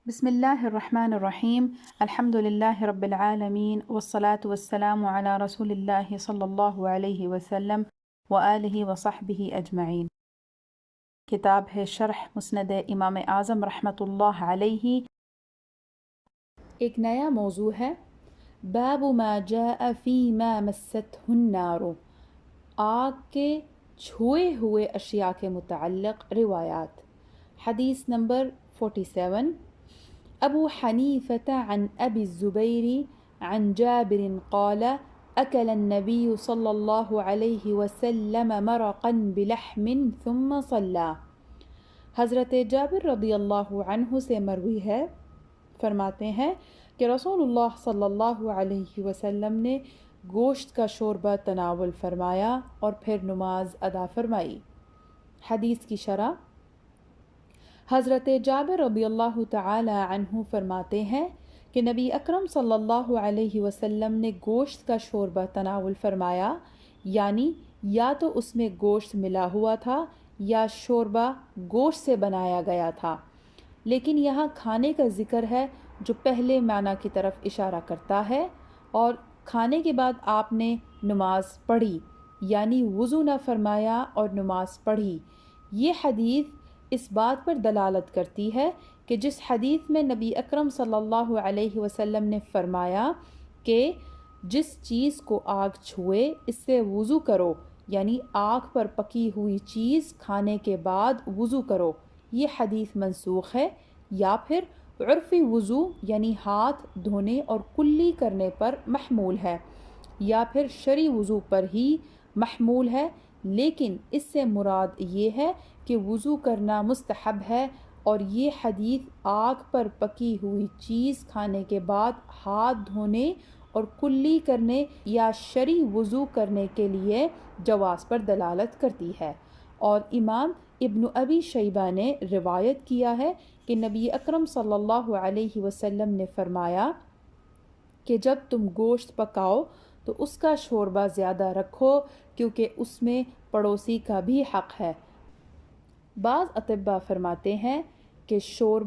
بسم الله الرحمن الرحيم الحمد لله رب العالمين والصلاة والسلام على رسول الله صلى الله عليه وسلم وآله وصحبه أجمعين۔ کتاب ہے شرح مسند امام اعظم رحمۃ اللہ علیہ۔ ایک نیا موضوع ہے، باب ما جاء فی ما مستہ النار، آگ کے چھوئے ہوئے اشیاء کے متعلق روایات۔ حدیث نمبر 47، ابو حنیفة عن ابی الزبیر عن جابر قال اکل النبی صلی اللہ علیہ وسلم مرقا بلحم ثم صلی۔ حضرت جابر رضی اللہ عنہ سے مروی ہے، فرماتے ہیں کہ رسول اللہ صلی اللہ علیہ وسلم نے گوشت کا شوربہ تناول فرمایا اور پھر نماز ادا فرمائی۔ حدیث کی شرح، حضرت جابر رضی اللہ تعالی عنہ فرماتے ہیں کہ نبی اکرم صلی اللہ علیہ وسلم نے گوشت کا شوربہ تناول فرمایا، یعنی یا تو اس میں گوشت ملا ہوا تھا یا شوربہ گوشت سے بنایا گیا تھا، لیکن یہاں کھانے کا ذکر ہے جو پہلے معنی کی طرف اشارہ کرتا ہے، اور کھانے کے بعد آپ نے نماز پڑھی، یعنی وضو نہ فرمایا اور نماز پڑھی۔ یہ حدیث اس بات پر دلالت کرتی ہے کہ جس حدیث میں نبی اکرم صلی اللہ علیہ وسلم نے فرمایا کہ جس چیز کو آگ چھوئے اس سے وضو کرو، یعنی آگ پر پکی ہوئی چیز کھانے کے بعد وضو کرو، یہ حدیث منسوخ ہے، یا پھر عرفی وضو یعنی ہاتھ دھونے اور کلی کرنے پر محمول ہے، یا پھر شرعی وضو پر ہی محمول ہے، لیکن اس سے مراد یہ ہے کہ وضو کرنا مستحب ہے، اور یہ حدیث آگ پر پکی ہوئی چیز کھانے کے بعد ہاتھ دھونے اور کلی کرنے یا شرعی وضو کرنے کے لیے جواز پر دلالت کرتی ہے۔ اور امام ابن ابی شیبہ نے روایت کیا ہے کہ نبی اکرم صلی اللہ علیہ وسلم نے فرمایا کہ جب تم گوشت پکاؤ تو اس کا شوربہ زیادہ رکھو، کیونکہ اس میں پڑوسی کا بھی حق ہے۔ بعض اطباء فرماتے ہیں کہ شوربہ